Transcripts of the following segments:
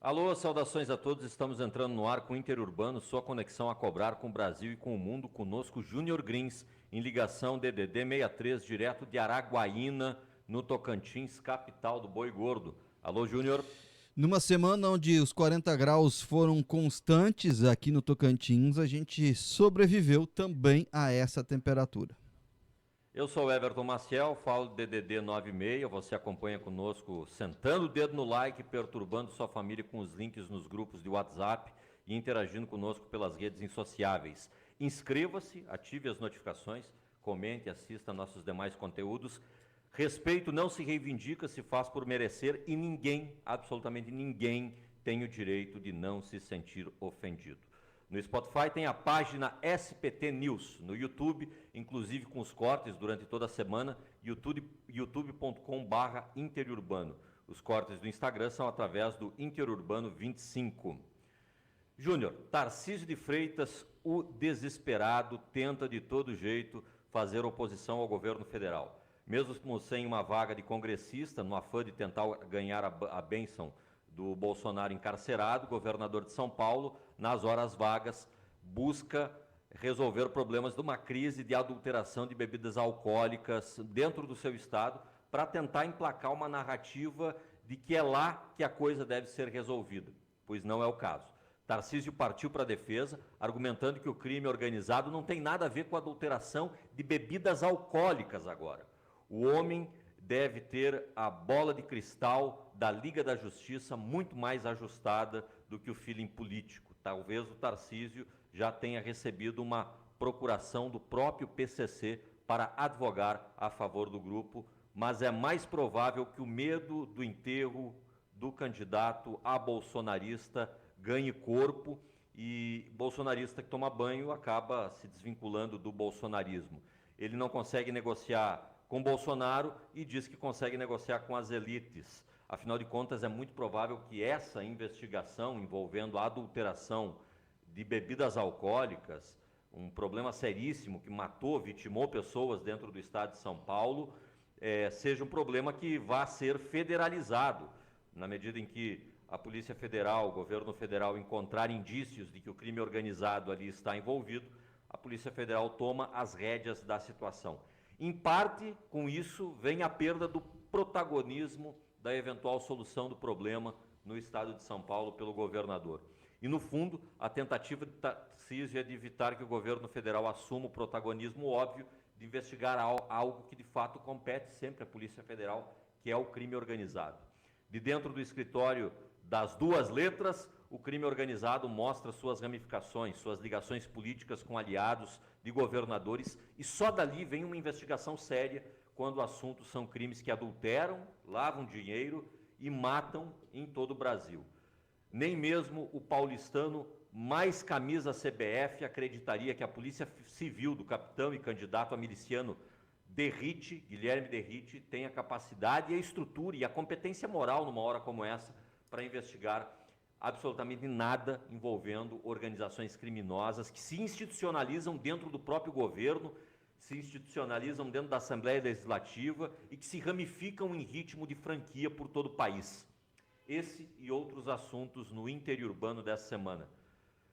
Alô, saudações a todos. Estamos entrando no ar com o Interurbano, sua conexão a cobrar com o Brasil e com o mundo. Conosco, Júnior Grins, em ligação DDD 63, direto de Araguaína, no Tocantins, capital do Boi Gordo. Alô, Júnior. Numa semana onde os 40 graus foram constantes aqui no Tocantins, a gente sobreviveu também a essa temperatura. Eu sou o Everton Maciel, falo do DDD 96. Você acompanha conosco sentando o dedo no like, perturbando sua família com os links nos grupos de WhatsApp e interagindo conosco pelas redes insociáveis. Inscreva-se, ative as notificações, comente, assista nossos demais conteúdos. Respeito não se reivindica, se faz por merecer e ninguém, absolutamente ninguém, tem o direito de não se sentir ofendido. No Spotify tem a página SPT News, no YouTube, inclusive com os cortes durante toda a semana, youtube.com/interurbano. Os cortes do Instagram são através do Interurbano 25. Júnior, Tarcísio de Freitas, o desesperado, tenta de todo jeito fazer oposição ao governo federal. Mesmo sem uma vaga de congressista, no afã de tentar ganhar a bênção do Bolsonaro encarcerado, o governador de São Paulo, nas horas vagas, busca resolver problemas de uma crise de adulteração de bebidas alcoólicas dentro do seu estado, para tentar emplacar uma narrativa de que é lá que a coisa deve ser resolvida, pois não é o caso. Tarcísio partiu para a defesa, argumentando que o crime organizado não tem nada a ver com a adulteração de bebidas alcoólicas agora. O homem deve ter a bola de cristal da Liga da Justiça muito mais ajustada do que o feeling político. Talvez o Tarcísio já tenha recebido uma procuração do próprio PCC para advogar a favor do grupo, mas é mais provável que o medo do enterro do candidato a bolsonarista ganhe corpo e bolsonarista que toma banho acaba se desvinculando do bolsonarismo. Ele não consegue negociar com Bolsonaro e diz que consegue negociar com as elites. Afinal de contas, é muito provável que essa investigação envolvendo a adulteração de bebidas alcoólicas, um problema seríssimo que vitimou pessoas dentro do estado de São Paulo, seja um problema que vá ser federalizado, na medida em que a Polícia Federal, o governo federal encontrar indícios de que o crime organizado ali está envolvido, a Polícia Federal toma as rédeas da situação. Em parte, com isso, vem a perda do protagonismo da eventual solução do problema no estado de São Paulo pelo governador. E, no fundo, a tentativa de Tarcísio é de evitar que o governo federal assuma o protagonismo óbvio de investigar algo que, de fato, compete sempre à Polícia Federal, que é o crime organizado. De dentro do escritório das duas letras, o crime organizado mostra suas ramificações, suas ligações políticas com aliados de governadores, e só dali vem uma investigação séria quando o assunto são crimes que adulteram, lavam dinheiro e matam em todo o Brasil. Nem mesmo o paulistano mais camisa CBF acreditaria que a Polícia Civil do capitão e candidato a miliciano Guilherme Derrite, tem a capacidade e a estrutura e a competência moral numa hora como essa para investigar absolutamente nada envolvendo organizações criminosas que se institucionalizam dentro do próprio governo, se institucionalizam dentro da Assembleia Legislativa e que se ramificam em ritmo de franquia por todo o país. Esse e outros assuntos no Interurbano dessa semana.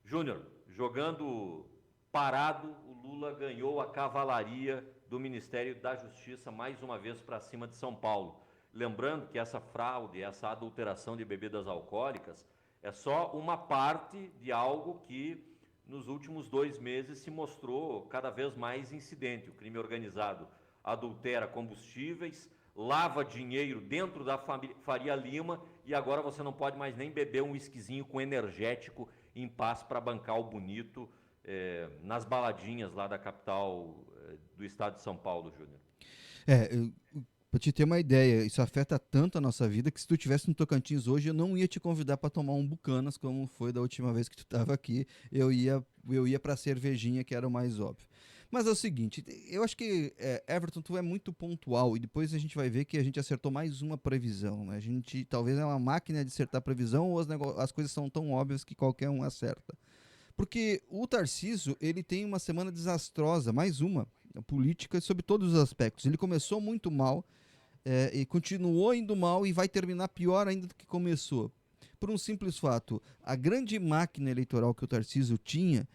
Júnior, jogando parado, o Lula ganhou a cavalaria do Ministério da Justiça mais uma vez para cima de São Paulo. Lembrando que essa fraude, essa adulteração de bebidas alcoólicas é só uma parte de algo que nos últimos 2 meses se mostrou cada vez mais incidente. O crime organizado adultera combustíveis, lava dinheiro dentro da Faria Lima e agora você não pode mais nem beber um whiskyzinho com energético em paz para bancar o bonito nas baladinhas lá da capital do estado de São Paulo, Júnior. Pra te ter uma ideia, isso afeta tanto a nossa vida que se tu estivesse no Tocantins hoje, eu não ia te convidar para tomar um Bucanas, como foi da última vez que tu estava aqui. Eu ia para cervejinha, que era o mais óbvio. Mas é o seguinte, eu acho que, Everton, tu é muito pontual e depois a gente vai ver que a gente acertou mais uma previsão. Né? A gente talvez é uma máquina de acertar previsão ou as coisas são tão óbvias que qualquer um acerta. Porque o Tarcísio, ele tem uma semana desastrosa, mais uma, política, sobre todos os aspectos. Ele começou muito mal, e continuou indo mal e vai terminar pior ainda do que começou. por um simples fato. A grande máquina eleitoral que o Tarcísio tinha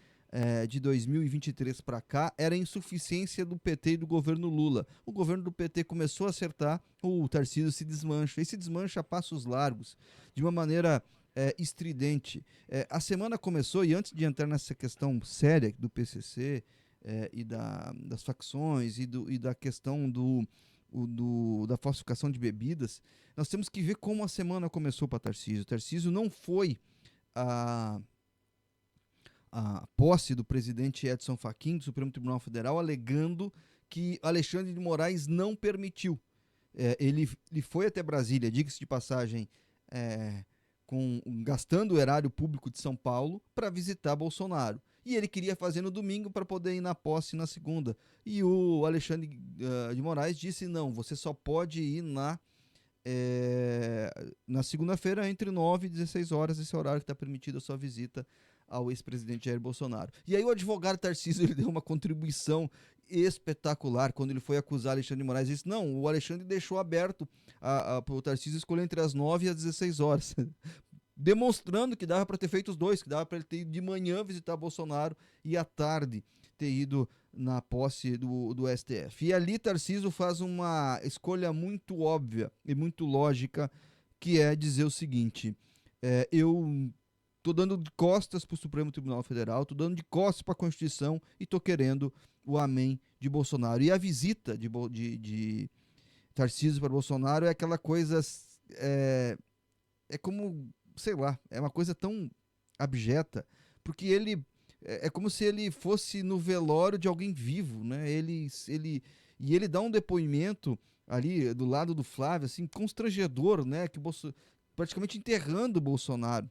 de 2023 para cá era a insuficiência do PT e do governo Lula. O governo do PT começou a acertar, o Tarcísio se desmancha. E se desmancha a passos largos, de uma maneira estridente. A semana começou, e antes de entrar nessa questão séria do PCC e das facções e da questão da falsificação de bebidas, nós temos que ver como a semana começou para Tarcísio. O Tarcísio não foi a posse do presidente Edson Fachin, do Supremo Tribunal Federal, alegando que Alexandre de Moraes não permitiu. Ele foi até Brasília, diga-se de passagem, gastando o erário público de São Paulo para visitar Bolsonaro. E ele queria fazer no domingo para poder ir na posse na segunda. E o Alexandre de Moraes disse, não, você só pode ir na segunda-feira entre 9 e 16 horas, esse horário que está permitido a sua visita ao ex-presidente Jair Bolsonaro. E aí o advogado Tarcísio ele deu uma contribuição espetacular quando ele foi acusar Alexandre de Moraes. Ele disse, não, o Alexandre deixou aberto para o Tarcísio escolher entre as 9 e as 16 horas. Demonstrando que dava para ter feito os dois, que dava para ele ter ido de manhã visitar Bolsonaro e à tarde ter ido na posse do STF. E ali Tarcísio faz uma escolha muito óbvia e muito lógica, que é dizer o seguinte, eu estou dando de costas para o Supremo Tribunal Federal, estou dando de costas para a Constituição e estou querendo o amém de Bolsonaro. E a visita de Tarcísio para Bolsonaro é aquela coisa, como, sei lá, é uma coisa tão abjeta, porque ele é como se ele fosse no velório de alguém vivo, né? E ele dá um depoimento ali do lado do Flávio, assim, constrangedor, né? Praticamente enterrando o Bolsonaro.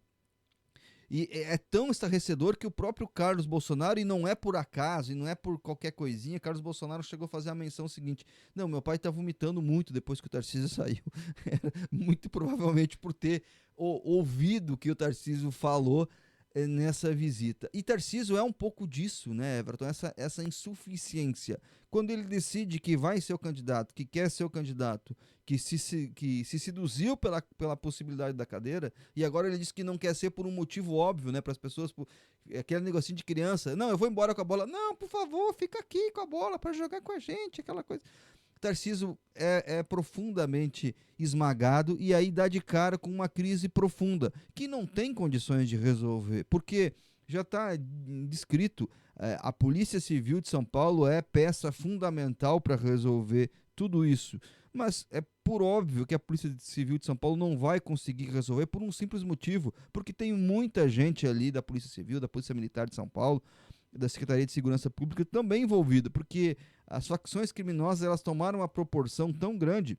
E é tão estarrecedor que o próprio Carlos Bolsonaro, e não é por acaso, e não é por qualquer coisinha, Carlos Bolsonaro chegou a fazer a menção seguinte, não, meu pai tá vomitando muito depois que o Tarcísio saiu, muito provavelmente por ter ouvido o que o Tarcísio falou nessa visita. E Tarcísio é um pouco disso, né, Everton, essa insuficiência. Quando ele decide que vai ser o candidato, que quer ser o candidato, que se seduziu pela possibilidade da cadeira, e agora ele diz que não quer ser por um motivo óbvio, né, para as pessoas, aquele negocinho de criança, não, eu vou embora com a bola, não, por favor, fica aqui com a bola para jogar com a gente, aquela coisa. Tarcísio é profundamente esmagado e aí dá de cara com uma crise profunda, que não tem condições de resolver, porque já está descrito, a Polícia Civil de São Paulo é peça fundamental para resolver tudo isso, mas é por óbvio que a Polícia Civil de São Paulo não vai conseguir resolver por um simples motivo, porque tem muita gente ali da Polícia Civil, da Polícia Militar de São Paulo, da Secretaria de Segurança Pública também envolvida, porque as facções criminosas elas tomaram uma proporção tão grande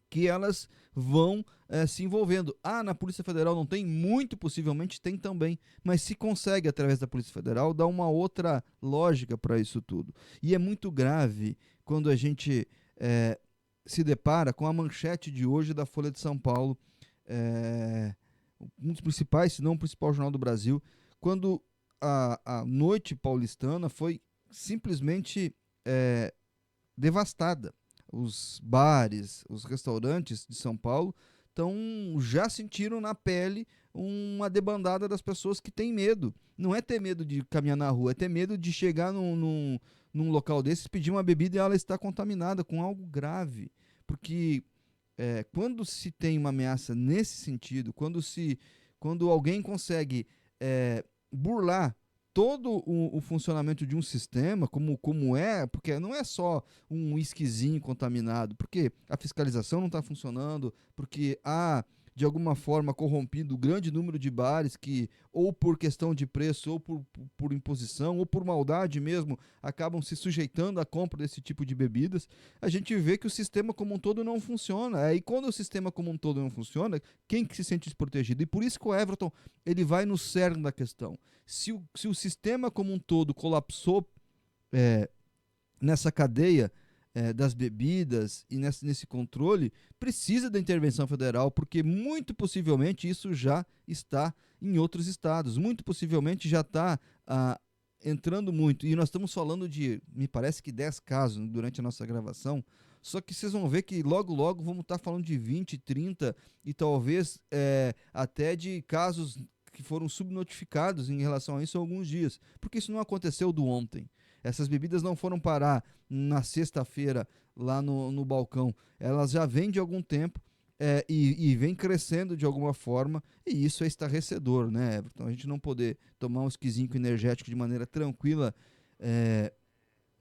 que elas vão se envolvendo. Na Polícia Federal não tem? Muito possivelmente tem também, mas se consegue através da Polícia Federal dar uma outra lógica para isso tudo. E é muito grave quando a gente se depara com a manchete de hoje da Folha de São Paulo, um dos principais, se não o principal jornal do Brasil, quando a noite paulistana foi simplesmente devastada. Os bares, os restaurantes de São Paulo já sentiram na pele uma debandada das pessoas que têm medo. Não é ter medo de caminhar na rua, é ter medo de chegar num local desses, pedir uma bebida e ela está contaminada com algo grave. Porque quando se tem uma ameaça nesse sentido, quando alguém consegue burlar todo o funcionamento de um sistema, como porque não é só um whiskyzinho contaminado, porque a fiscalização não está funcionando, porque há, de alguma forma, corrompido o grande número de bares que, ou por questão de preço, ou por imposição, ou por maldade mesmo, acabam se sujeitando à compra desse tipo de bebidas, a gente vê que o sistema como um todo não funciona. E quando o sistema como um todo não funciona, quem que se sente desprotegido? E por isso que o Everton ele vai no cerne da questão. Se o sistema como um todo colapsou nessa cadeia das bebidas e nesse controle, precisa da intervenção federal, porque muito possivelmente isso já está em outros estados, muito possivelmente já está entrando muito, e nós estamos falando de, me parece que 10 casos durante a nossa gravação, Só que vocês vão ver que logo, logo vamos estar falando de 20, 30 e talvez até de casos que foram subnotificados em relação a isso há alguns dias. Porque isso não aconteceu do ontem. Essas bebidas não foram parar na sexta-feira lá no balcão. Elas já vêm de algum tempo e vem crescendo de alguma forma, e isso é estarrecedor, né, Everton? A gente não poder tomar um esquisinho energético de maneira tranquila,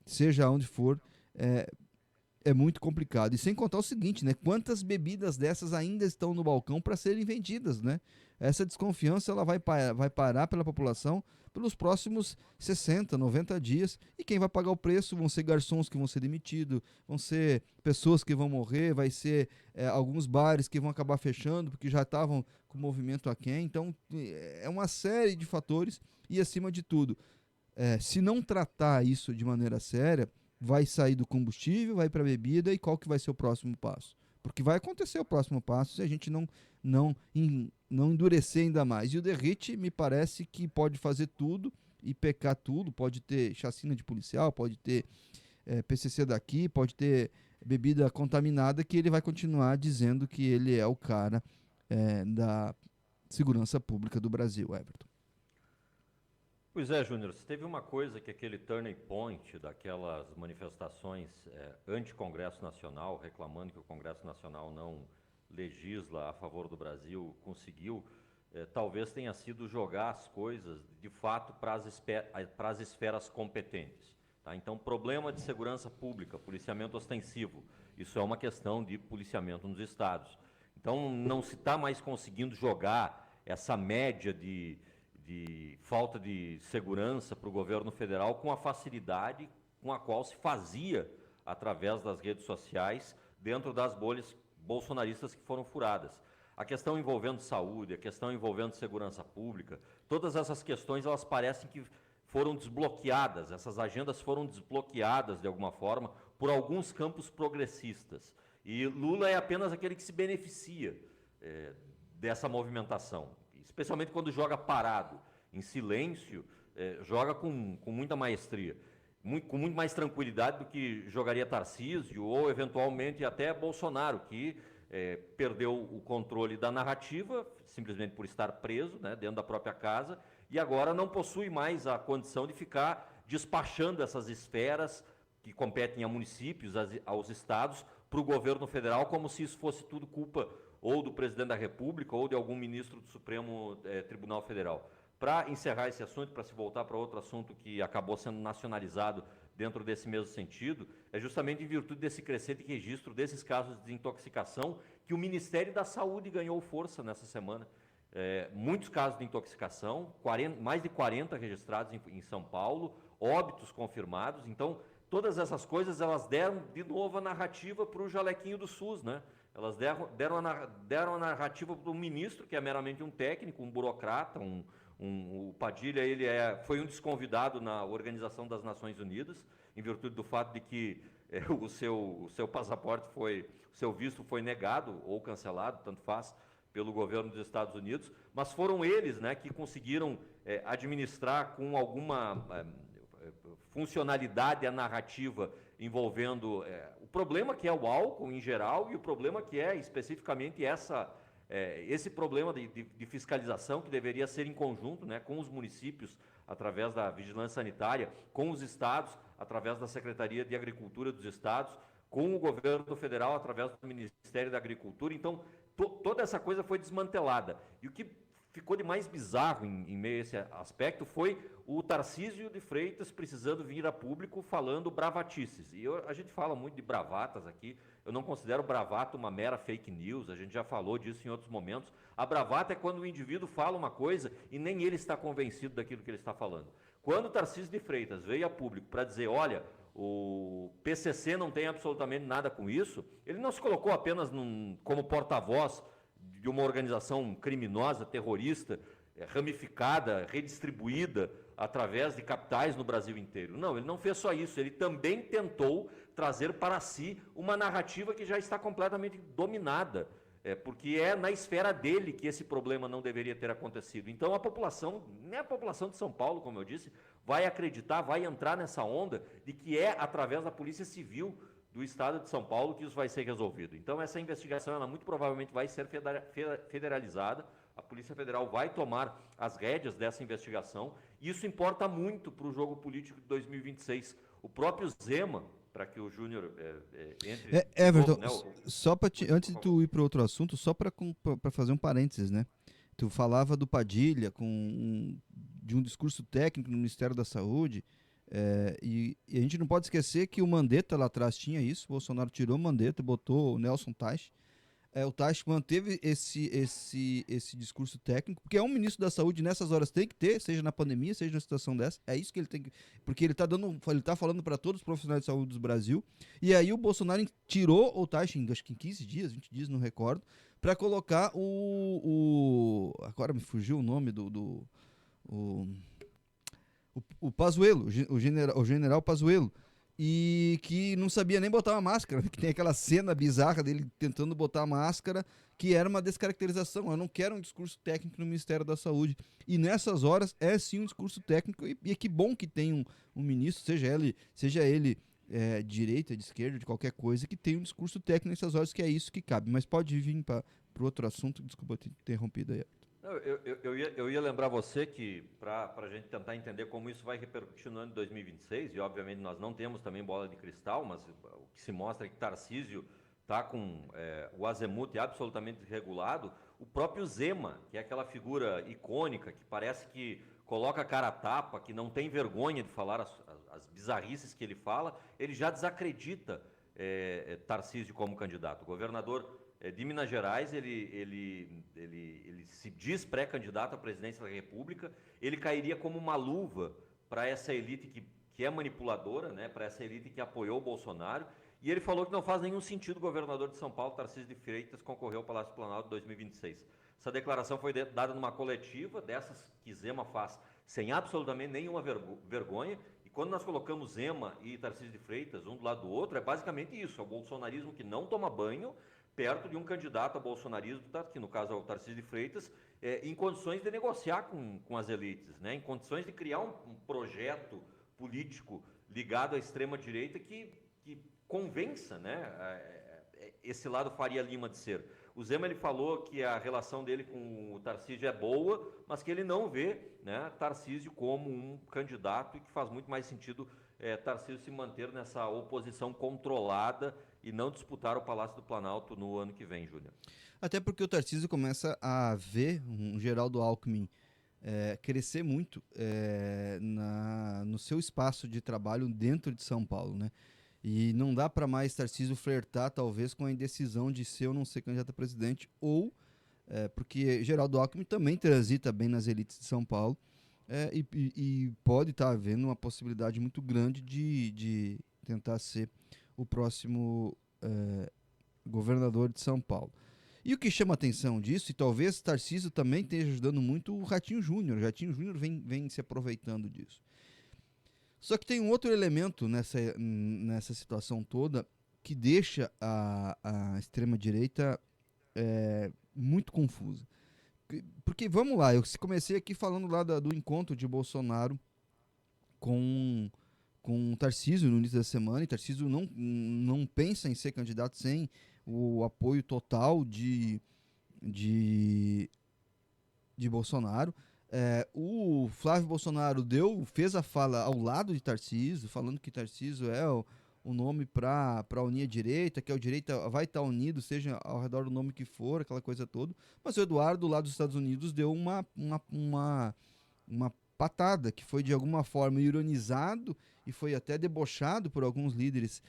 seja onde for, é muito complicado. E sem contar o seguinte, né? Quantas bebidas dessas ainda estão no balcão para serem vendidas, né? Essa desconfiança ela vai parar pela população pelos próximos 60, 90 dias. E quem vai pagar o preço vão ser garçons que vão ser demitidos, vão ser pessoas que vão morrer, vai ser alguns bares que vão acabar fechando porque já estavam com movimento aquém. Então, é uma série de fatores e, acima de tudo, se não tratar isso de maneira séria, vai sair do combustível, vai para a bebida, e qual que vai ser o próximo passo? Porque vai acontecer o próximo passo se a gente não endurecer ainda mais. E o Derrite me parece que pode fazer tudo e pecar tudo, pode ter chacina de policial, pode ter PCC daqui, pode ter bebida contaminada, que ele vai continuar dizendo que ele é o cara da segurança pública do Brasil, Everton. Pois é, Júnior, teve uma coisa que aquele turning point daquelas manifestações anti-Congresso Nacional, reclamando que o Congresso Nacional não legisla a favor do Brasil, conseguiu, talvez tenha sido jogar as coisas, de fato, para as esferas competentes. Tá? Então, problema de segurança pública, policiamento ostensivo, isso é uma questão de policiamento nos estados. Então, não se está mais conseguindo jogar essa média de falta de segurança para o governo federal com a facilidade com a qual se fazia através das redes sociais dentro das bolhas bolsonaristas que foram furadas. A questão envolvendo saúde, a questão envolvendo segurança pública, todas essas questões elas parecem que foram desbloqueadas, essas agendas foram desbloqueadas de alguma forma por alguns campos progressistas. E Lula é apenas aquele que se beneficia dessa movimentação. Especialmente quando joga parado, em silêncio, joga com muita maestria, com muito mais tranquilidade do que jogaria Tarcísio ou, eventualmente, até Bolsonaro, que perdeu o controle da narrativa, simplesmente por estar preso, né, dentro da própria casa, e agora não possui mais a condição de ficar despachando essas esferas que competem a municípios, aos estados, para o governo federal, como se isso fosse tudo culpa ou do presidente da República, ou de algum ministro do Supremo Tribunal Federal. Para encerrar esse assunto, para se voltar para outro assunto que acabou sendo nacionalizado dentro desse mesmo sentido, é justamente em virtude desse crescente registro desses casos de intoxicação que o Ministério da Saúde ganhou força nessa semana. Muitos casos de intoxicação, mais de 40 registrados em São Paulo, óbitos confirmados. Então, todas essas coisas, elas deram de novo a narrativa para o jalequinho do SUS, né? Elas deram a narrativa para o ministro, que é meramente um técnico, um burocrata, o Padilha, ele foi um desconvidado na Organização das Nações Unidas, em virtude do fato de que o seu passaporte o seu visto foi negado ou cancelado, tanto faz, pelo governo dos Estados Unidos, mas foram eles, né, que conseguiram administrar com alguma funcionalidade a narrativa envolvendo o problema que é o álcool em geral e o problema que é especificamente esse problema de fiscalização que deveria ser em conjunto, né, com os municípios através da vigilância sanitária, com os estados através da Secretaria de Agricultura dos estados, com o governo federal através do Ministério da Agricultura. Então, toda essa coisa foi desmantelada. E o que ficou de mais bizarro em meio a esse aspecto foi o Tarcísio de Freitas precisando vir a público falando bravatices. E a gente fala muito de bravatas aqui, eu não considero bravata uma mera fake news, a gente já falou disso em outros momentos. A bravata é quando o indivíduo fala uma coisa e nem ele está convencido daquilo que ele está falando. Quando o Tarcísio de Freitas veio a público para dizer, olha, o PCC não tem absolutamente nada com isso, ele não se colocou apenas como porta-voz de uma organização criminosa, terrorista, ramificada, redistribuída através de capitais no Brasil inteiro. Não, ele não fez só isso, ele também tentou trazer para si uma narrativa que já está completamente dominada, porque é na esfera dele que esse problema não deveria ter acontecido. Então a população, nem a população de São Paulo, como eu disse, vai acreditar, vai entrar nessa onda de que é através da Polícia Civil do Estado de São Paulo que isso vai ser resolvido. Então, essa investigação, ela muito provavelmente vai ser federalizada, a Polícia Federal vai tomar as rédeas dessa investigação, e isso importa muito para o jogo político de 2026. O próprio Zema, para que o Júnior entre... Everton, novo, né, só antes de tu ir para outro assunto, só para fazer um parênteses, né? Tu falava do Padilha de um discurso técnico no Ministério da Saúde, e a gente não pode esquecer que o Mandetta lá atrás tinha isso, o Bolsonaro tirou o Mandetta, botou o Nelson Teich. O Teich manteve esse discurso técnico, porque é um ministro da Saúde nessas horas tem que ter, seja na pandemia, seja numa situação dessa, é isso que ele tem que... Porque ele tá falando para todos os profissionais de saúde do Brasil, e aí o Bolsonaro tirou o Teich, acho que em 15 dias, 20 dias, não recordo, para colocar agora me fugiu o nome o Pazuello, o general Pazuello, e que não sabia nem botar uma máscara, que tem aquela cena bizarra dele tentando botar a máscara, que era uma descaracterização. Eu não quero um discurso técnico no Ministério da Saúde. E nessas horas é sim um discurso técnico, e que bom que tem um ministro, seja ele direita, de esquerda, de qualquer coisa, que tem um discurso técnico nessas horas, que é isso que cabe. Mas pode vir para o outro assunto, desculpa ter interrompido aí. Eu ia lembrar você que, para a gente tentar entender como isso vai repercutir no ano de 2026, e obviamente nós não temos também bola de cristal, mas o que se mostra é que Tarcísio está com o azemuth absolutamente desregulado. O próprio Zema, que é aquela figura icônica, que parece que coloca a cara a tapa, que não tem vergonha de falar as bizarrices que ele fala, ele já desacredita Tarcísio como candidato. O governador de Minas Gerais, ele se diz pré-candidato à presidência da República, ele cairia como uma luva para essa elite que é manipuladora, né, para essa elite que apoiou o Bolsonaro, e ele falou que não faz nenhum sentido o governador de São Paulo, Tarcísio de Freitas, concorrer ao Palácio do Planalto em 2026. Essa declaração foi dada numa coletiva, dessas que Zema faz sem absolutamente nenhuma vergonha, e quando nós colocamos Zema e Tarcísio de Freitas um do lado do outro, é basicamente isso, é o bolsonarismo que não toma banho, perto de um candidato a bolsonarismo, que no caso é o Tarcísio de Freitas, em condições de negociar com as elites, né? Em condições de criar um projeto político ligado à extrema-direita que convença, né, esse lado Faria Lima de ser. O Zema, ele falou que a relação dele com o Tarcísio é boa, mas que ele não vê, né, Tarcísio como um candidato, e que faz muito mais sentido Tarcísio se manter nessa oposição controlada e não disputar o Palácio do Planalto no ano que vem, Júnior. Até porque o Tarcísio começa a ver um Geraldo Alckmin crescer muito no seu espaço de trabalho dentro de São Paulo, né? E não dá para mais Tarcísio flertar, talvez, com a indecisão de ser ou não ser candidato a presidente, ou porque Geraldo Alckmin também transita bem nas elites de São Paulo, e pode estar havendo uma possibilidade muito grande de tentar ser o próximo governador de São Paulo. E o que chama atenção disso, e talvez Tarcísio também esteja ajudando muito, o Ratinho Júnior. O Ratinho Júnior vem se aproveitando disso. Só que tem um outro elemento nessa situação toda que deixa a extrema-direita muito confusa. Porque, vamos lá, eu comecei aqui falando lá do encontro de Bolsonaro com Tarcísio no início da semana, e Tarcísio não pensa em ser candidato sem o apoio total de Bolsonaro. O Flávio Bolsonaro fez a fala ao lado de Tarcísio, falando que Tarcísio é o nome para unir a direita, que a direita vai estar unido, seja ao redor do nome que for, aquela coisa toda. Mas o Eduardo, lá dos Estados Unidos, deu uma patada, que foi de alguma forma ironizado e foi até debochado por alguns líderes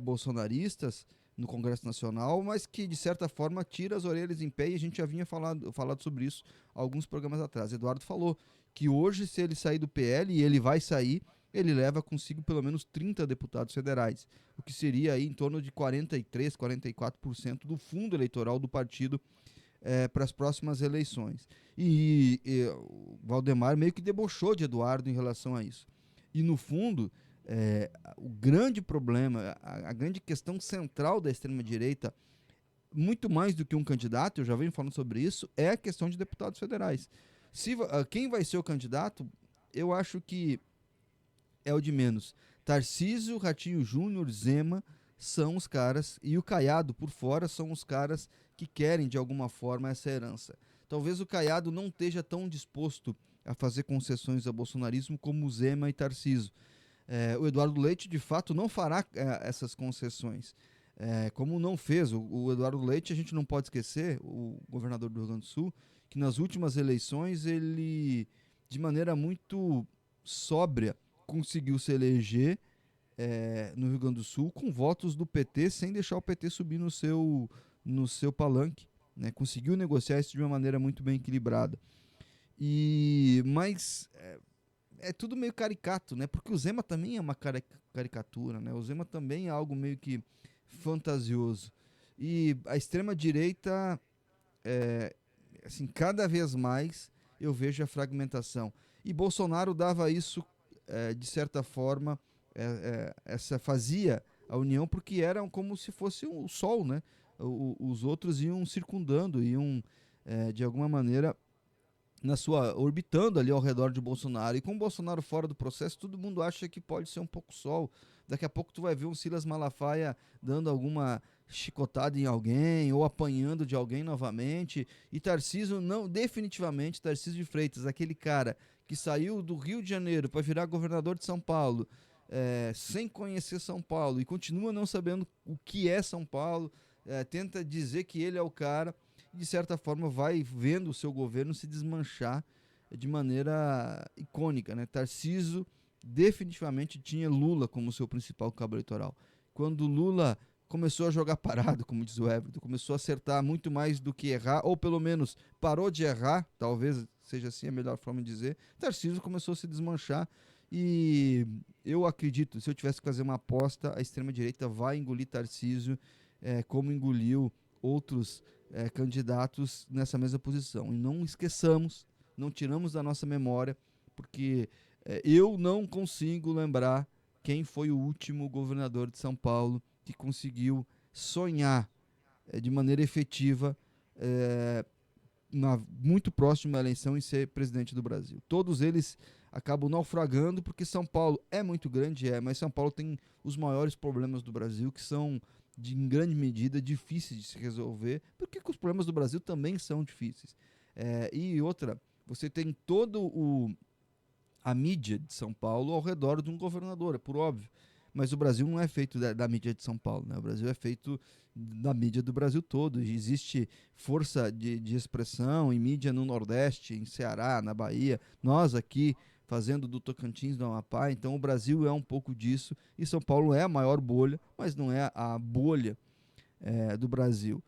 bolsonaristas no Congresso Nacional, mas que de certa forma tira as orelhas em pé, e a gente já vinha falado sobre isso alguns programas atrás. Eduardo falou que hoje, se ele sair do PL, e ele vai sair, ele leva consigo pelo menos 30 deputados federais, o que seria aí em torno de 43%, 44% do fundo eleitoral do partido para as próximas eleições. E o Valdemar meio que debochou de Eduardo em relação a isso. E no fundo, o grande problema, a grande questão central da extrema-direita, muito mais do que um candidato, eu já venho falando sobre isso, é a questão de deputados federais. Quem vai ser o candidato, eu acho que é o de menos. Tarcísio, Ratinho Júnior, Zema, são os caras, e o Caiado por fora são os caras que querem de alguma forma essa herança. Talvez o Caiado não esteja tão disposto a fazer concessões ao bolsonarismo como o Zema e Tarcísio. O Eduardo Leite, de fato, não fará essas concessões. Como não fez o Eduardo Leite, a gente não pode esquecer, o governador do Rio Grande do Sul, que nas últimas eleições ele, de maneira muito sóbria, conseguiu se eleger no Rio Grande do Sul com votos do PT, sem deixar o PT subir no seu palanque. Né? Conseguiu negociar isso de uma maneira muito bem equilibrada. Mas é tudo meio caricato, né? Porque o Zema também é uma caricatura, né? O Zema também é algo meio que fantasioso. E a extrema-direita, assim, cada vez mais eu vejo a fragmentação. E Bolsonaro dava isso, de certa forma, fazia a união porque era como se fosse o sol, né? Os outros iam circundando, iam, de alguma maneira, orbitando ali ao redor de Bolsonaro. E com o Bolsonaro fora do processo, todo mundo acha que pode ser um pouco sol. Daqui a pouco tu vai ver um Silas Malafaia dando alguma chicotada em alguém ou apanhando de alguém novamente. E Tarcísio, não, definitivamente, Tarcísio de Freitas, aquele cara que saiu do Rio de Janeiro para virar governador de São Paulo, sem conhecer São Paulo e continua não sabendo o que é São Paulo, tenta dizer que ele é o cara, de certa forma vai vendo o seu governo se desmanchar de maneira icônica, né? Tarcísio definitivamente tinha Lula como seu principal cabo eleitoral. Quando Lula começou a jogar parado, como diz o Everton, começou a acertar muito mais do que errar, ou pelo menos parou de errar, talvez seja assim a melhor forma de dizer, Tarcísio começou a se desmanchar. E eu acredito, se eu tivesse que fazer uma aposta, a extrema-direita vai engolir Tarcísio, como engoliu outros candidatos nessa mesma posição. E não esqueçamos, não tiramos da nossa memória, porque eu não consigo lembrar quem foi o último governador de São Paulo que conseguiu sonhar de maneira efetiva, muito próxima à eleição, em ser presidente do Brasil. Todos eles acabam naufragando porque São Paulo é muito grande, mas São Paulo tem os maiores problemas do Brasil, que são em grande medida difíceis de se resolver, porque os problemas do Brasil também são difíceis. E outra, você tem a mídia de São Paulo ao redor de um governador, é por óbvio. Mas o Brasil não é feito da mídia de São Paulo, né? O Brasil é feito da mídia do Brasil todo. Existe força de expressão em mídia no Nordeste, em Ceará, na Bahia. Nós aqui fazendo do Tocantins, do Amapá. Então o Brasil é um pouco disso. E São Paulo é a maior bolha, mas não é a bolha do Brasil.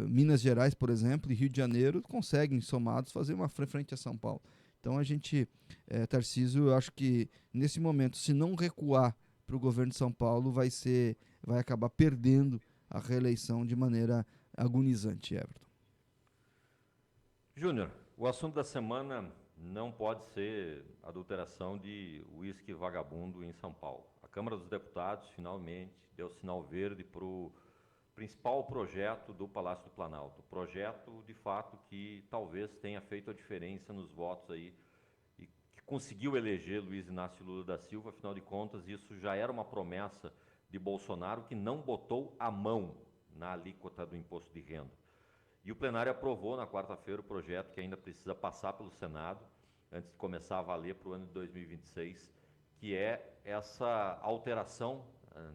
Minas Gerais, por exemplo, e Rio de Janeiro conseguem, somados, fazer uma frente a São Paulo. Então a gente, Tarcísio, eu acho que nesse momento, se não recuar para o governo de São Paulo, vai acabar perdendo a reeleição de maneira agonizante, Everton. Júnior, o assunto da semana não pode ser a adulteração de uísque vagabundo em São Paulo. A Câmara dos Deputados finalmente deu sinal verde para o principal projeto do Palácio do Planalto. Projeto, de fato, que talvez tenha feito a diferença nos votos aí e que conseguiu eleger Luiz Inácio Lula da Silva. Afinal de contas, isso já era uma promessa de Bolsonaro, que não botou a mão na alíquota do imposto de renda. E o plenário aprovou na quarta-feira o projeto, que ainda precisa passar pelo Senado, antes de começar a valer para o ano de 2026, que é essa alteração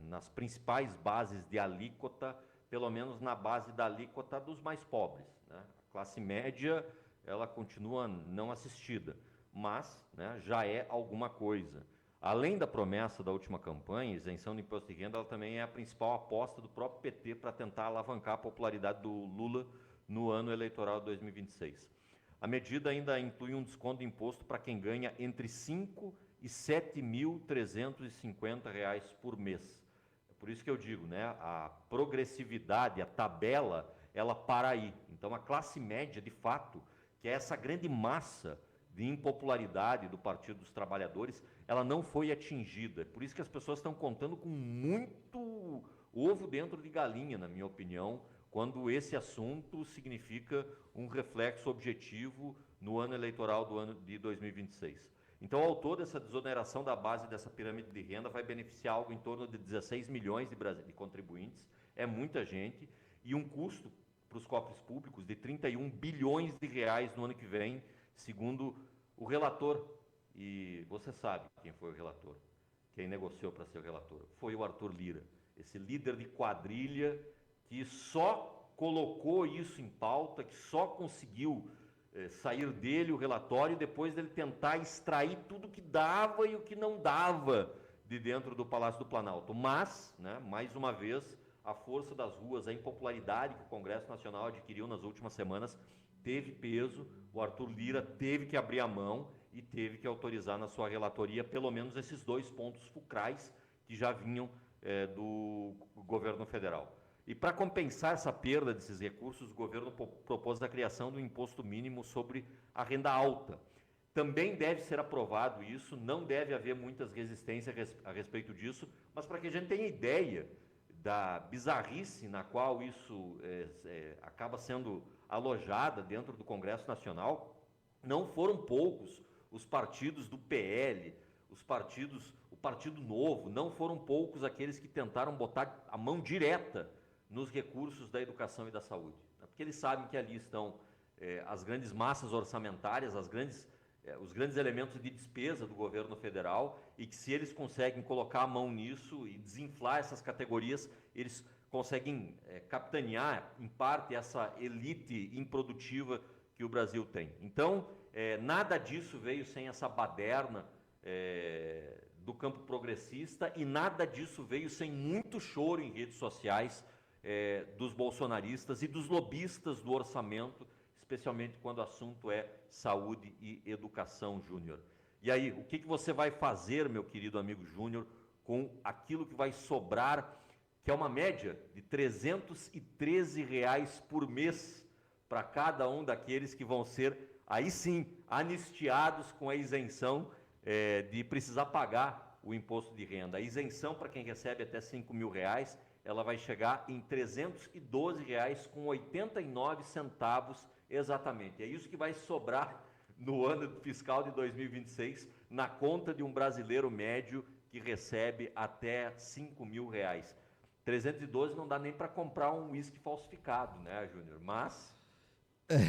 nas principais bases de alíquota, pelo menos na base da alíquota dos mais pobres, né? A classe média, ela continua não assistida, mas, né, já é alguma coisa. Além da promessa da última campanha, isenção do imposto de renda, ela também é a principal aposta do próprio PT para tentar alavancar a popularidade do Lula no ano eleitoral de 2026. A medida ainda inclui um desconto de imposto para quem ganha entre 5 e 7.350 reais por mês. É por isso que eu digo, né, a progressividade, a tabela, ela para aí. Então a classe média, de fato, que é essa grande massa de impopularidade do Partido dos Trabalhadores, ela não foi atingida. Por isso que as pessoas estão contando com muito ovo dentro de galinha, na minha opinião, quando esse assunto significa um reflexo objetivo no ano eleitoral do ano de 2026. Então, ao todo, essa desoneração da base dessa pirâmide de renda vai beneficiar algo em torno de 16 milhões de contribuintes, é muita gente, e um custo para os cofres públicos de 31 bilhões de reais no ano que vem, segundo o relator. E você sabe quem foi o relator, quem negociou para ser o relator. Foi o Arthur Lira, esse líder de quadrilha que só colocou isso em pauta, que só conseguiu sair dele o relatório depois dele tentar extrair tudo que dava e o que não dava de dentro do Palácio do Planalto. Mas, né, mais uma vez, a força das ruas, a impopularidade que o Congresso Nacional adquiriu nas últimas semanas teve peso, o Arthur Lira teve que abrir a mão e teve que autorizar na sua relatoria pelo menos esses 2 pontos fulcrais que já vinham do governo federal. E para compensar essa perda desses recursos, o governo propôs a criação do imposto mínimo sobre a renda alta. Também deve ser aprovado isso, não deve haver muitas resistências a respeito disso, mas para que a gente tenha ideia da bizarrice na qual isso acaba sendo alojada dentro do Congresso Nacional, não foram poucos os partidos do PL, o Partido Novo, não foram poucos aqueles que tentaram botar a mão direta nos recursos da educação e da saúde, porque eles sabem que ali estão as grandes massas orçamentárias, os grandes elementos de despesa do governo federal, e que se eles conseguem colocar a mão nisso e desinflar essas categorias, eles conseguem capitanear, em parte, essa elite improdutiva que o Brasil tem. Então, nada disso veio sem essa baderna do campo progressista, e nada disso veio sem muito choro em redes sociais dos bolsonaristas e dos lobistas do orçamento, especialmente quando o assunto é saúde e educação, Júnior. E aí, o que você vai fazer, meu querido amigo Júnior, com aquilo que vai sobrar, que é uma média de R$ 313 por mês para cada um daqueles que vão ser, aí sim, anistiados com a isenção de precisar pagar o imposto de renda. A isenção para quem recebe até R$ 5.000, ela vai chegar em R$ 312,89 exatamente. É isso que vai sobrar no ano fiscal de 2026 na conta de um brasileiro médio que recebe até R$ 5.000. 312 não dá nem para comprar um uísque falsificado, né, Júnior? Mas...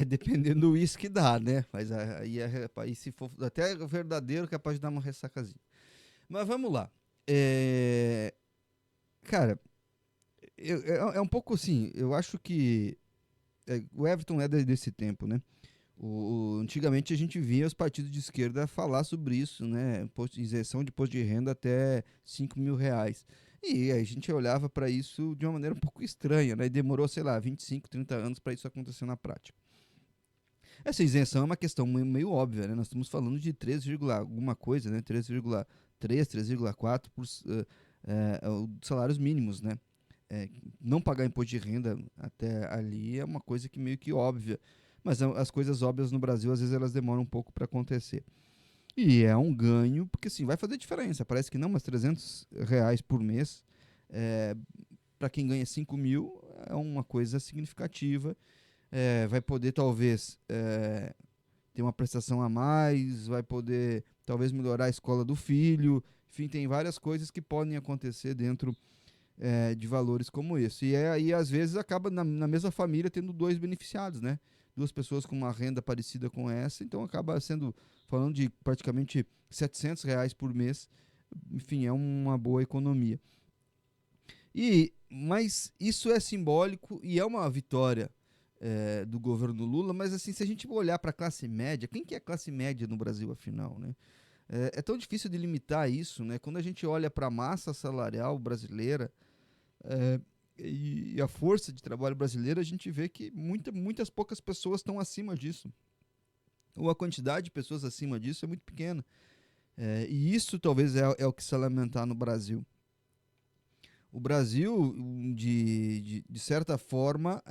dependendo do uísque dá, né? Mas aí se for até verdadeiro, capaz de dar uma ressacazinha. Mas vamos lá. Cara, é um pouco assim, eu acho que o Everton é desse tempo, né? Antigamente a gente via os partidos de esquerda falar sobre isso, né? Isenção de imposto de renda até R$ 5.000. E a gente olhava para isso de uma maneira um pouco estranha, né? E demorou, sei lá, 25, 30 anos para isso acontecer na prática. Essa isenção é uma questão meio óbvia, né? Nós estamos falando de 3, alguma coisa, né? 3,3, 3,4 salários mínimos, né? Não pagar imposto de renda até ali é uma coisa que meio que óbvia, mas as coisas óbvias no Brasil às vezes elas demoram um pouco para acontecer. E é um ganho, porque assim, vai fazer diferença. Parece que não, mas R$ 300 por mês, para quem ganha 5.000, é uma coisa significativa. Vai poder talvez ter uma prestação a mais, vai poder talvez melhorar a escola do filho. Enfim, tem várias coisas que podem acontecer dentro de valores como esse. E aí, às vezes, acaba na mesma família tendo 2 beneficiados, né? 2 pessoas com uma renda parecida com essa, então acaba falando de praticamente R$ 700 por mês. Enfim, é uma boa economia. Mas isso é simbólico e é uma vitória do governo Lula, mas assim, se a gente olhar para a classe média, quem que é a classe média no Brasil, afinal, né? É tão difícil de limitar isso, né? Quando a gente olha para a massa salarial brasileira e a força de trabalho brasileira, a gente vê que muitas poucas pessoas estão acima disso. Ou a quantidade de pessoas acima disso é muito pequena. E isso talvez é o que se lamentar no Brasil. O Brasil, de certa forma,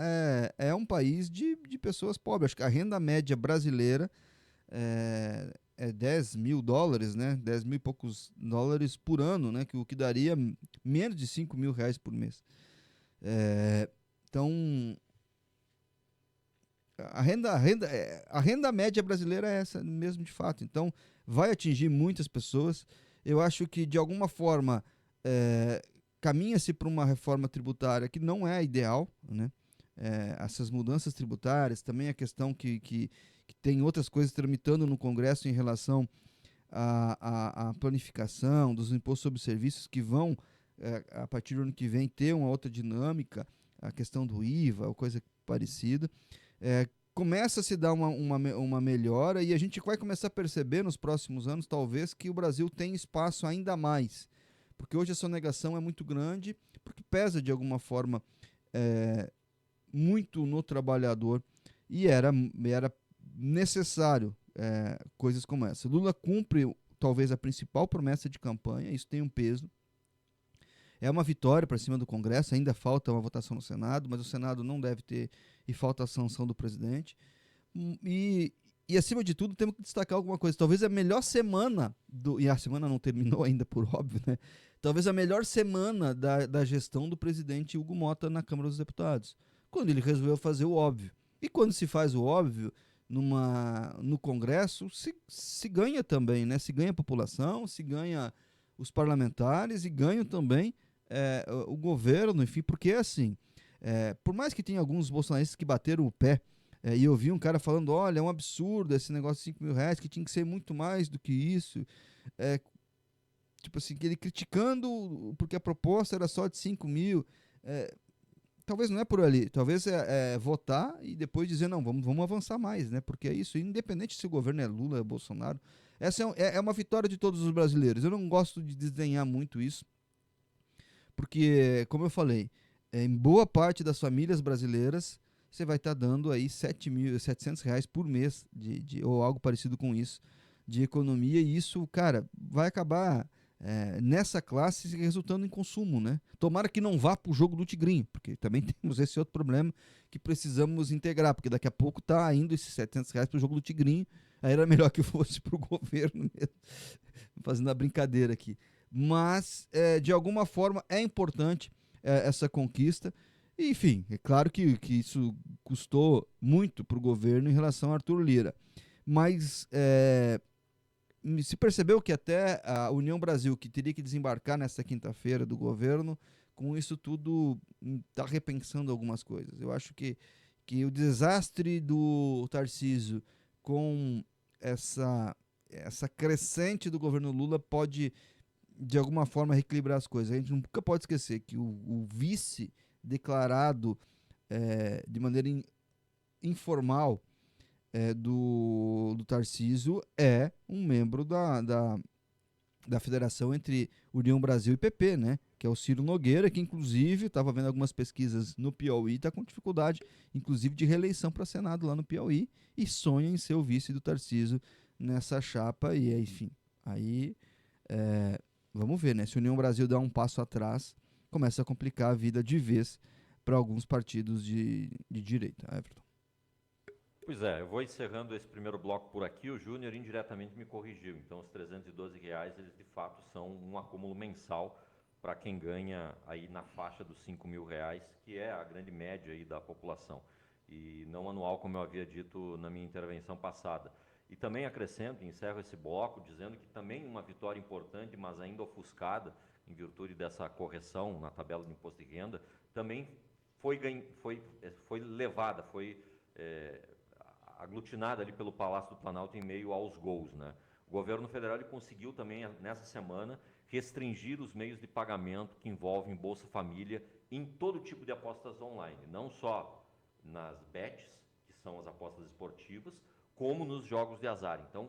é um país de pessoas pobres. Acho que a renda média brasileira é $10.000, né? 10 mil e poucos dólares por ano, né? O que daria menos de R$ 5.000 por mês. Então, a renda média brasileira é essa mesmo, de fato. Então, vai atingir muitas pessoas. Eu acho que, de alguma forma, caminha-se para uma reforma tributária que não é a ideal, né? Essas mudanças tributárias, também a questão que tem outras coisas tramitando no Congresso em relação à planificação dos impostos sobre serviços que vão, a partir do ano que vem, ter uma outra dinâmica, a questão do IVA, ou coisa parecida. Começa a se dar uma melhora e a gente vai começar a perceber nos próximos anos, talvez, que o Brasil tem espaço ainda mais. Porque hoje a sonegação é muito grande, porque pesa de alguma forma muito no trabalhador e era necessário coisas como essa. Lula cumpre talvez a principal promessa de campanha, isso tem um peso. É uma vitória para cima do Congresso, ainda falta uma votação no Senado, mas o Senado não deve ter, e falta a sanção do presidente. E acima de tudo, temos que destacar alguma coisa. Talvez a melhor semana, e a semana não terminou ainda, por óbvio, né? Talvez a melhor semana da gestão do presidente Hugo Motta na Câmara dos Deputados, quando ele resolveu fazer o óbvio. E quando se faz o óbvio no Congresso, se ganha também, né? Se ganha a população, se ganha os parlamentares e ganham também o governo, enfim, porque assim, por mais que tenha alguns bolsonaristas que bateram o pé, e eu vi um cara falando, olha, é um absurdo esse negócio de 5 mil reais, que tinha que ser muito mais do que isso, tipo assim, que ele criticando porque a proposta era só de 5 mil, talvez não é por ali, talvez votar e depois dizer, não, vamos avançar mais, né? Porque é isso, independente se o governo é Lula, é Bolsonaro, essa é uma vitória de todos os brasileiros. Eu não gosto de desdenhar muito isso, porque, como eu falei, em boa parte das famílias brasileiras, você vai estar dando aí R$7.700 por mês, ou algo parecido com isso, de economia, e isso, cara, vai acabar nessa classe resultando em consumo, né? Tomara que não vá para o jogo do Tigrinho, porque também temos esse outro problema que precisamos integrar, porque daqui a pouco está indo esses R$700 para o jogo do Tigrinho, aí era melhor que fosse para o governo mesmo, fazendo a brincadeira aqui. Mas, de alguma forma, é importante essa conquista. E, enfim, é claro que isso custou muito para o governo em relação a Arthur Lira. Mas se percebeu que até a União Brasil, que teria que desembarcar nesta quinta-feira do governo, com isso tudo está repensando algumas coisas. Eu acho que o desastre do Tarcísio com essa crescente do governo Lula pode, de alguma forma, reequilibrar as coisas. A gente nunca pode esquecer que o vice declarado de maneira informal do Tarcísio é um membro da federação entre União Brasil e PP, né? Que é o Ciro Nogueira, que inclusive estava vendo algumas pesquisas no Piauí, está com dificuldade, inclusive, de reeleição para Senado lá no Piauí, e sonha em ser o vice do Tarcísio nessa chapa. E enfim, aí vamos ver, né? Se a União Brasil dá um passo atrás, começa a complicar a vida de vez para alguns partidos de direita. Everton. Pois é, eu vou encerrando esse primeiro bloco por aqui. O Júnior indiretamente me corrigiu. Então, os R$312, eles de fato são um acúmulo mensal para quem ganha aí na faixa dos R$5.000, que é a grande média aí da população. E não anual, como eu havia dito na minha intervenção passada. E também acrescento, encerro esse bloco, dizendo que também uma vitória importante, mas ainda ofuscada, em virtude dessa correção na tabela de imposto de renda, também foi levada, aglutinada ali pelo Palácio do Planalto em meio aos gols, né? O governo federal ele conseguiu também, nessa semana, restringir os meios de pagamento que envolvem Bolsa Família em todo tipo de apostas online, não só nas bets, que são as apostas esportivas, como nos jogos de azar. Então,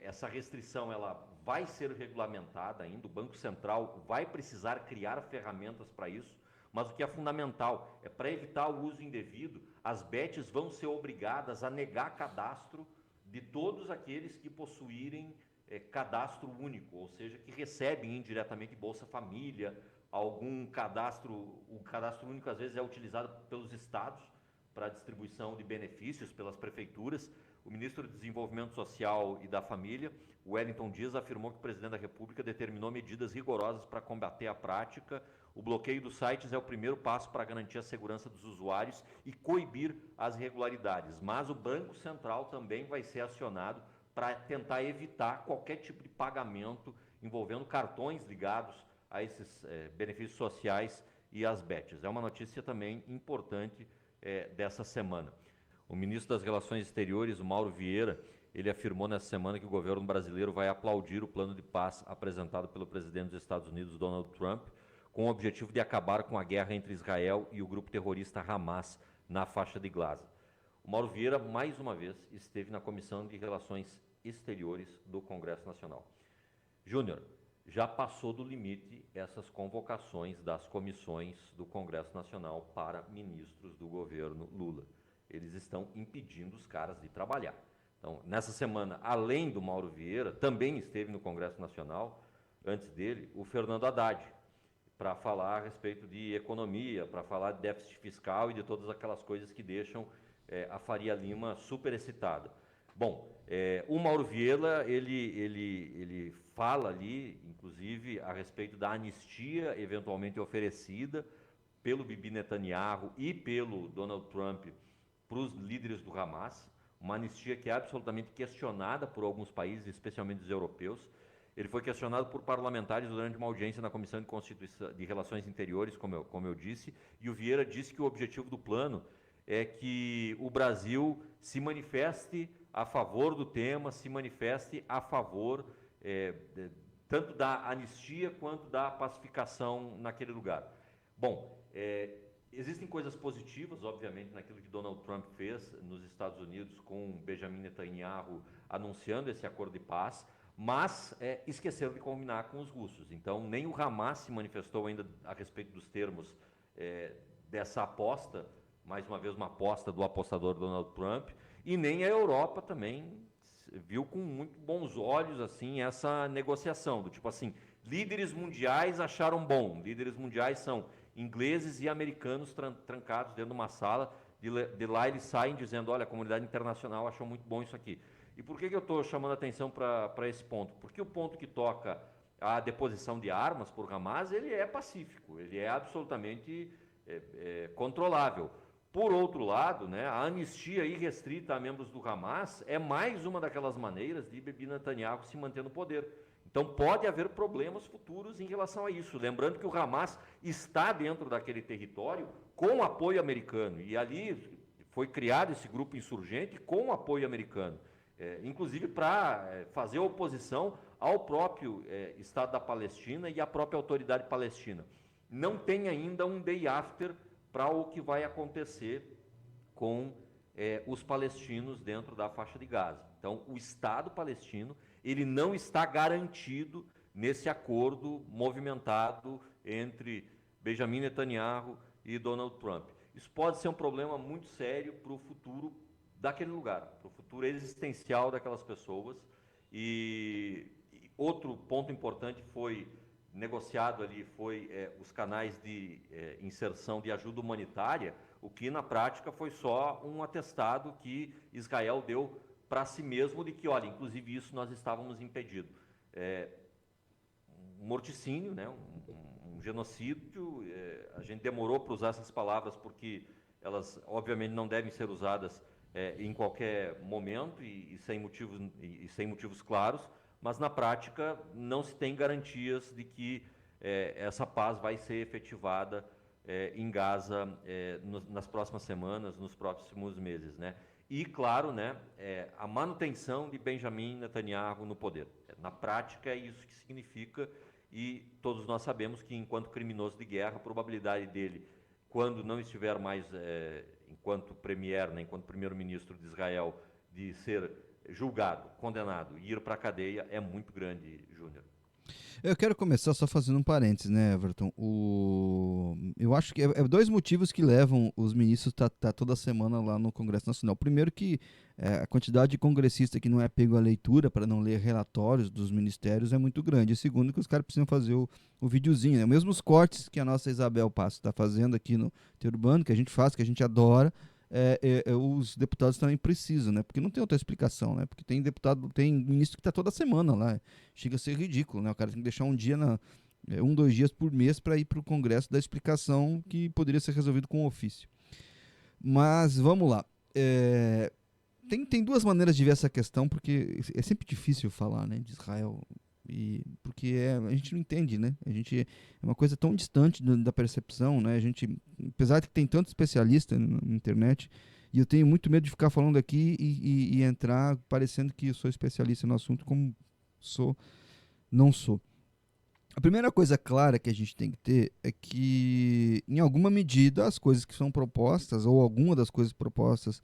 essa restrição ela vai ser regulamentada ainda, o Banco Central vai precisar criar ferramentas para isso, mas o que é fundamental é, para evitar o uso indevido, as bets vão ser obrigadas a negar cadastro de todos aqueles que possuírem cadastro único, ou seja, que recebem indiretamente Bolsa Família, algum cadastro. O cadastro único às vezes é utilizado pelos estados para distribuição de benefícios pelas prefeituras. O ministro do Desenvolvimento Social e da Família, Wellington Dias, afirmou que o presidente da República determinou medidas rigorosas para combater a prática. O bloqueio dos sites é o primeiro passo para garantir a segurança dos usuários e coibir as irregularidades, mas o Banco Central também vai ser acionado para tentar evitar qualquer tipo de pagamento envolvendo cartões ligados a esses benefícios sociais e as bets. É uma notícia também importante dessa semana. O ministro das Relações Exteriores, o Mauro Vieira, ele afirmou nessa semana que o governo brasileiro vai aplaudir o plano de paz apresentado pelo presidente dos Estados Unidos, Donald Trump, com o objetivo de acabar com a guerra entre Israel e o grupo terrorista Hamas na faixa de Gaza. O Mauro Vieira, mais uma vez, esteve na Comissão de Relações Exteriores do Congresso Nacional. Júnior, já passou do limite essas convocações das comissões do Congresso Nacional para ministros do governo Lula. Eles estão impedindo os caras de trabalhar. Então, nessa semana, além do Mauro Vieira, também esteve no Congresso Nacional, antes dele, o Fernando Haddad, para falar a respeito de economia, para falar de déficit fiscal e de todas aquelas coisas que deixam a Faria Lima super excitada. Bom, o Mauro Vieira, ele fala ali, inclusive, a respeito da anistia eventualmente oferecida pelo Bibi Netanyahu e pelo Donald Trump para os líderes do Hamas, uma anistia que é absolutamente questionada por alguns países, especialmente os europeus. Ele foi questionado por parlamentares durante uma audiência na Comissão de Relações Interiores, como eu disse, e o Vieira disse que o objetivo do plano é que o Brasil se manifeste a favor do tema, se manifeste a favor tanto da anistia quanto da pacificação naquele lugar. Bom, existem coisas positivas, obviamente, naquilo que Donald Trump fez nos Estados Unidos com Benjamin Netanyahu anunciando esse acordo de paz, mas esqueceram de combinar com os russos. Então, nem o Hamas se manifestou ainda a respeito dos termos dessa aposta, mais uma vez uma aposta do apostador Donald Trump, e nem a Europa também viu com muito bons olhos assim essa negociação, do tipo assim, líderes mundiais acharam bom, líderes mundiais são ingleses e americanos trancados dentro de uma sala, de lá eles saem dizendo, olha, a comunidade internacional achou muito bom isso aqui. E por que eu estou chamando a atenção para esse ponto? Porque o ponto que toca a deposição de armas por Hamas, ele é pacífico, ele é absolutamente controlável. Por outro lado, né, a anistia irrestrita a membros do Hamas é mais uma daquelas maneiras de Bibi Netanyahu se manter no poder. Então pode haver problemas futuros em relação a isso. Lembrando que o Hamas está dentro daquele território com apoio americano. E ali foi criado esse grupo insurgente com apoio americano. Inclusive para fazer oposição ao próprio Estado da Palestina e à própria autoridade palestina. Não tem ainda um day after para o que vai acontecer com os palestinos dentro da faixa de Gaza. Então, o Estado palestino ele não está garantido nesse acordo movimentado entre Benjamin Netanyahu e Donald Trump. Isso pode ser um problema muito sério para o futuro daquele lugar, para o futuro existencial daquelas pessoas. E outro ponto importante foi negociado ali, foi os canais de inserção de ajuda humanitária, o que na prática foi só um atestado que Israel deu para si mesmo de que, olha, inclusive isso nós estávamos impedidos. Um morticínio, né, um genocídio, a gente demorou para usar essas palavras porque elas obviamente não devem ser usadas em qualquer momento e sem motivos claros, mas na prática não se tem garantias de que essa paz vai ser efetivada em Gaza nas próximas semanas, nos próximos meses, né? E, claro, né, a manutenção de Benjamin Netanyahu no poder. Na prática é isso que significa, e todos nós sabemos que enquanto criminoso de guerra, a probabilidade dele, quando não estiver mais enquanto premier, né, enquanto primeiro-ministro de Israel, de ser julgado, condenado e ir para a cadeia é muito grande, Júnior. Eu quero começar só fazendo um parênteses, né, Everton? Eu acho que é dois motivos que levam os ministros a estar toda semana lá no Congresso Nacional. Primeiro que a quantidade de congressista que não é pego à leitura para não ler relatórios dos ministérios é muito grande. E segundo que os caras precisam fazer o videozinho, né? Mesmo os cortes que a nossa Isabel Passo está fazendo aqui no Interurbano, que a gente faz, que a gente adora, os deputados também precisam, né? Porque não tem outra explicação, né? Porque tem ministro que está toda semana lá. Chega a ser ridículo, né? O cara tem que deixar um dia 2 dias por mês para ir para o Congresso dar explicação que poderia ser resolvido com ofício. Mas vamos lá. Tem 2 maneiras de ver essa questão, porque é sempre difícil falar, né, de Israel, porque a gente não entende, né? É uma coisa tão distante da percepção, né? Apesar de que tem tanto especialista na internet, e eu tenho muito medo de ficar falando aqui e entrar parecendo que eu sou especialista no assunto, como não sou. A primeira coisa clara que a gente tem que ter é que, em alguma medida, as coisas que são propostas, ou alguma das coisas propostas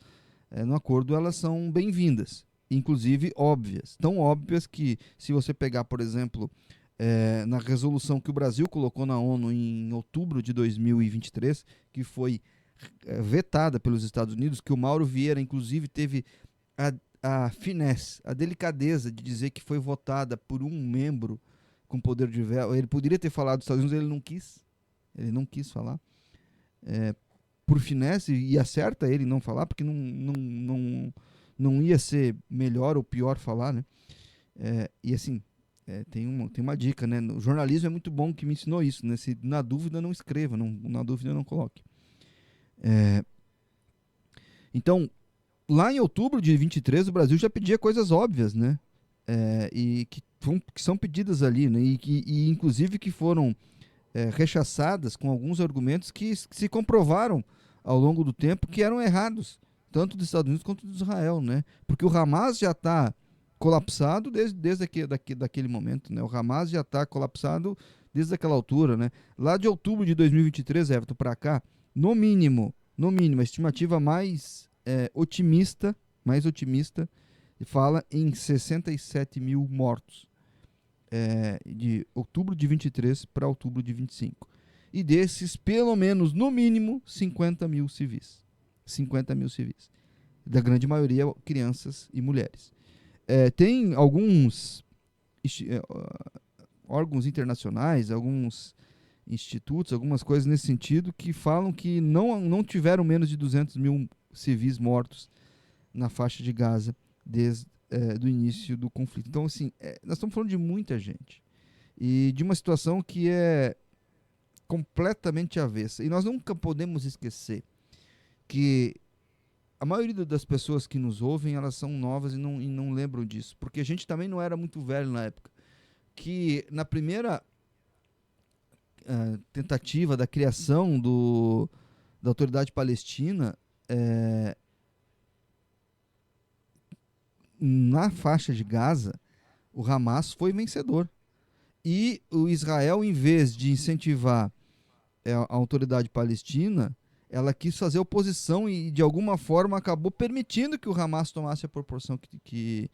no acordo, elas são bem-vindas, inclusive óbvias. Tão óbvias que, se você pegar, por exemplo, na resolução que o Brasil colocou na ONU em outubro de 2023, que foi vetada pelos Estados Unidos, que o Mauro Vieira, inclusive, teve a finesse, a delicadeza de dizer que foi votada por um membro com poder de veto. Ele poderia ter falado dos Estados Unidos, ele não quis falar, por finesse, e acerta ele não falar, porque não ia ser melhor ou pior falar, né? E assim, tem uma dica, né? O jornalismo é muito bom, que me ensinou isso, né? Se na dúvida não escreva, na dúvida não coloque. Então, lá em outubro de 23, o Brasil já pedia coisas óbvias, né? E que são pedidas ali, né? E inclusive que foram rechaçadas com alguns argumentos que se comprovaram ao longo do tempo que eram errados, tanto dos Estados Unidos quanto de Israel, né? Porque o Hamas já está colapsado desde daquele momento, né? O Hamas já está colapsado desde aquela altura, né? Lá de outubro de 2023, Everton, para cá, no mínimo, a estimativa mais otimista, fala em 67 mil mortos, de outubro de 23 para outubro de 25. E desses, pelo menos, no mínimo, 50 mil civis. 50 mil civis. Da grande maioria, crianças e mulheres. Tem alguns órgãos internacionais, alguns institutos, algumas coisas nesse sentido, que falam que não tiveram menos de 200 mil civis mortos na faixa de Gaza desde do início do conflito. Então, assim, nós estamos falando de muita gente e de uma situação que é completamente avessa. E nós nunca podemos esquecer que a maioria das pessoas que nos ouvem, elas são novas e não lembram disso, porque a gente também não era muito velho na época, que na primeira tentativa da criação da Autoridade Palestina, na faixa de Gaza, o Hamas foi vencedor. E o Israel, em vez de incentivar a Autoridade Palestina, ela quis fazer oposição e, de alguma forma, acabou permitindo que o Hamas tomasse a proporção que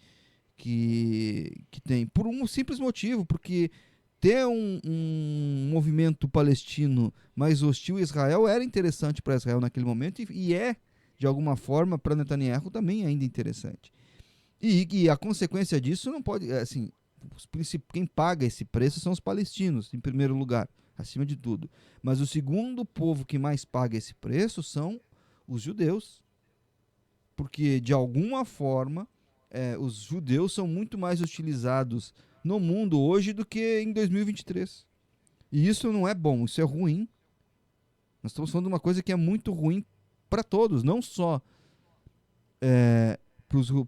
tem. Por um simples motivo, porque ter um movimento palestino mais hostil a Israel era interessante para Israel naquele momento e de alguma forma, para Netanyahu também ainda interessante. E a consequência disso não pode... assim, quem paga esse preço são os palestinos, em primeiro lugar, acima de tudo. Mas o segundo povo que mais paga esse preço são os judeus. Porque, de alguma forma, os judeus são muito mais utilizados no mundo hoje do que em 2023. E isso não é bom, isso é ruim. Nós estamos falando de uma coisa que é muito ruim para todos, não só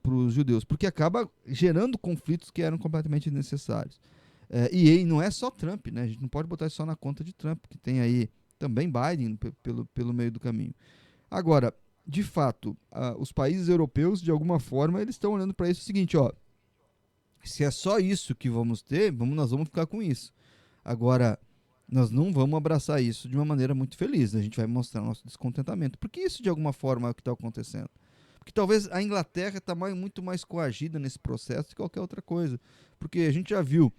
para os judeus, porque acaba gerando conflitos que eram completamente desnecessários. E não é só Trump, né? A gente não pode botar isso só na conta de Trump, que tem aí também Biden pelo meio do caminho. Agora, de fato, os países europeus, de alguma forma, eles estão olhando para isso o seguinte, ó, se é só isso que vamos ter, nós vamos ficar com isso. Agora, nós não vamos abraçar isso de uma maneira muito feliz, a gente vai mostrar nosso descontentamento, porque isso, de alguma forma, é o que está acontecendo. Porque talvez a Inglaterra está muito mais coagida nesse processo do que qualquer outra coisa. Porque a gente já viu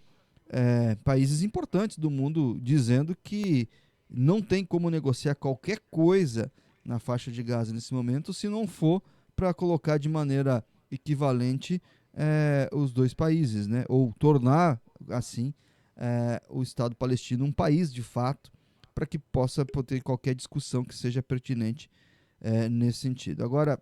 países importantes do mundo dizendo que não tem como negociar qualquer coisa na faixa de Gaza nesse momento se não for para colocar de maneira equivalente os dois países, né? Ou tornar, assim, o Estado palestino um país de fato, para que possa ter qualquer discussão que seja pertinente nesse sentido. Agora,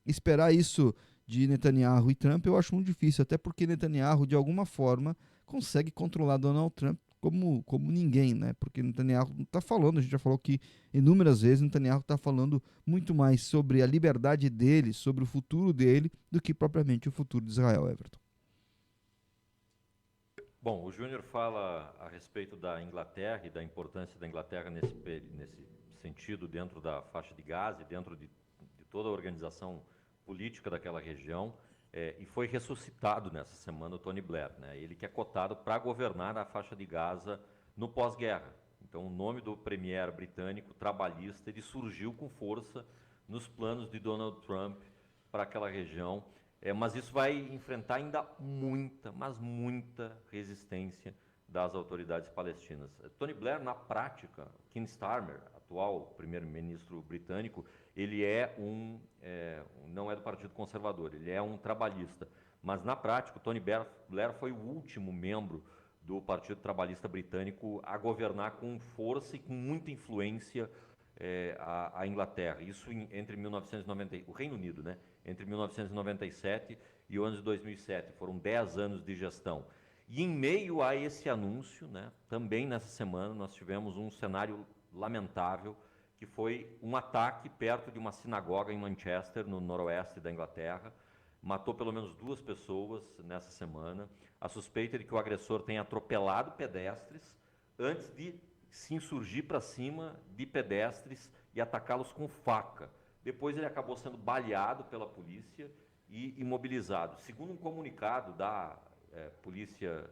esperar isso de Netanyahu e Trump eu acho muito difícil, até porque Netanyahu, de alguma forma, consegue controlar Donald Trump como ninguém, né? Porque Netanyahu está falando, a gente já falou que inúmeras vezes, Netanyahu está falando muito mais sobre a liberdade dele, sobre o futuro dele, do que propriamente o futuro de Israel, Everton. Bom, o Júnior fala a respeito da Inglaterra e da importância da Inglaterra nesse sentido dentro da faixa de Gaza e dentro de toda a organização política daquela região. E foi ressuscitado nessa semana o Tony Blair, né? Ele que é cotado para governar a faixa de Gaza no pós-guerra. Então, o nome do premier britânico trabalhista, ele surgiu com força nos planos de Donald Trump para aquela região. Mas isso vai enfrentar ainda muita, mas muita resistência das autoridades palestinas. Tony Blair, na prática, Keir Starmer, atual primeiro-ministro britânico, ele não é do Partido Conservador, ele é um trabalhista. Mas, na prática, o Tony Blair foi o último membro do Partido Trabalhista Britânico a governar com força e com muita influência a Inglaterra. Isso entre 1990, o Reino Unido, né? Entre 1997 e o ano de 2007. Foram 10 anos de gestão. E em meio a esse anúncio, né, também nessa semana, nós tivemos um cenário lamentável, que foi um ataque perto de uma sinagoga em Manchester, no noroeste da Inglaterra. Matou pelo menos 2 pessoas nessa semana. A suspeita é de que o agressor tenha atropelado pedestres antes de se insurgir para cima de pedestres e atacá-los com faca. Depois ele acabou sendo baleado pela polícia e imobilizado. Segundo um comunicado da polícia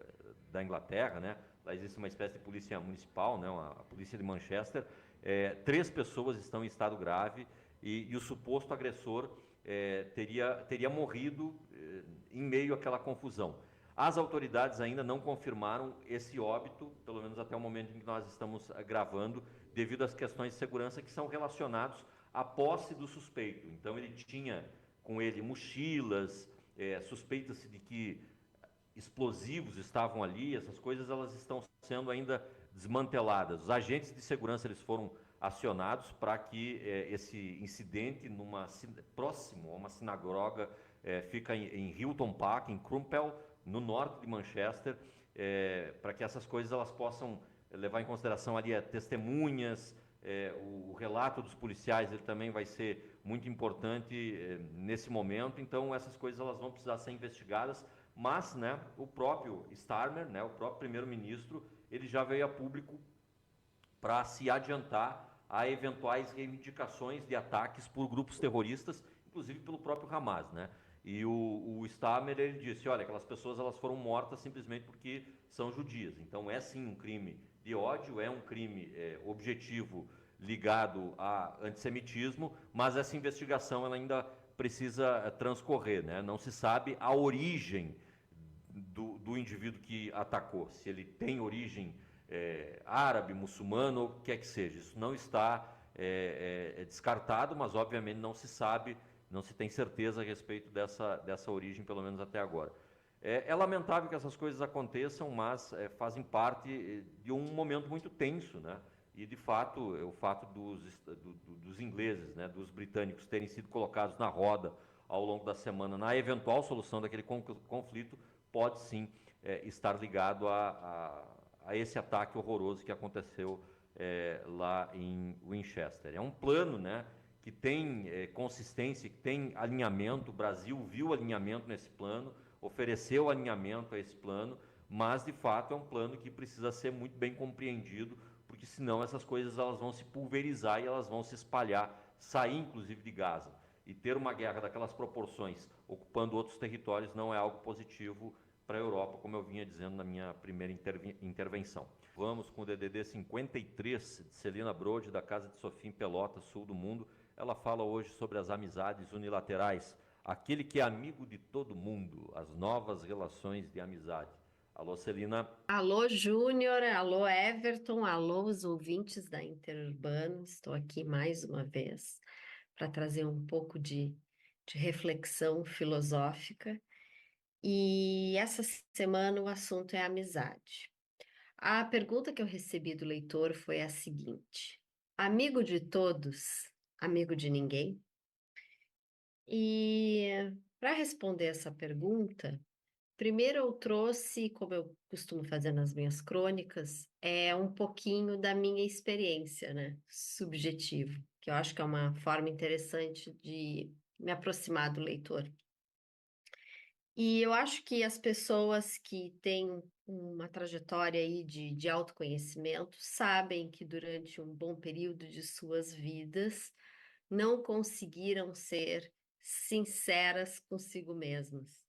da Inglaterra, né, lá existe uma espécie de polícia municipal, né, a polícia de Manchester, 3 pessoas estão em estado grave e o suposto agressor teria morrido em meio àquela confusão. As autoridades ainda não confirmaram esse óbito, pelo menos até o momento em que nós estamos gravando, devido às questões de segurança que são relacionados à posse do suspeito. Então ele tinha com ele mochilas, suspeita-se de que explosivos estavam ali, essas coisas elas estão sendo ainda desmanteladas. Os agentes de segurança eles foram acionados para que esse incidente próximo a uma sinagoga fica em Hilton Park, em Crumpel, no norte de Manchester, para que essas coisas elas possam levar em consideração ali testemunhas, o relato dos policiais ele também vai ser muito importante nesse momento. Então essas coisas elas vão precisar ser investigadas, mas, né, o próprio Starmer, né, o próprio primeiro-ministro, ele já veio a público para se adiantar a eventuais reivindicações de ataques por grupos terroristas, inclusive pelo próprio Hamas, né? E o Starmer ele disse, olha, aquelas pessoas elas foram mortas simplesmente porque são judias. Então é sim um crime de ódio, é um crime objetivo ligado a antissemitismo, mas essa investigação ela ainda precisa transcorrer, né? Não se sabe a origem do indivíduo que atacou, se ele tem origem árabe, muçulmano, ou o que quer que seja. Isso não está descartado, mas obviamente não se sabe, não se tem certeza a respeito dessa origem, pelo menos até agora. É lamentável que essas coisas aconteçam, mas fazem parte de um momento muito tenso, né? E, de fato, o fato dos ingleses, né, dos britânicos terem sido colocados na roda ao longo da semana na eventual solução daquele conflito pode sim estar ligado a esse ataque horroroso que aconteceu lá em Winchester. É um plano, né, que tem consistência, que tem alinhamento. O Brasil viu alinhamento nesse plano, ofereceu alinhamento a esse plano, mas de fato é um plano que precisa ser muito bem compreendido, porque senão essas coisas elas vão se pulverizar e elas vão se espalhar, sair inclusive de Gaza. E ter uma guerra daquelas proporções, ocupando outros territórios, não é algo positivo para a Europa, como eu vinha dizendo na minha primeira intervenção. Vamos com o DDD 53, de Celina Brode, da Casa de Sofia em Pelotas, sul do mundo. Ela fala hoje sobre as amizades unilaterais, aquele que é amigo de todo mundo, as novas relações de amizade. Alô, Celina. Alô, Júnior, alô, Everton, alô, os ouvintes da Interurbano. Estou aqui mais uma vez para trazer um pouco de reflexão filosófica. E essa semana o assunto é amizade. A pergunta que eu recebi do leitor foi a seguinte: amigo de todos, amigo de ninguém? E para responder essa pergunta, Primeiro eu trouxe, como eu costumo fazer nas minhas crônicas, um pouquinho da minha experiência, né, subjetivo, que eu acho que é uma forma interessante de me aproximar do leitor. E eu acho que as pessoas que têm uma trajetória aí de autoconhecimento sabem que durante um bom período de suas vidas não conseguiram ser sinceras consigo mesmas.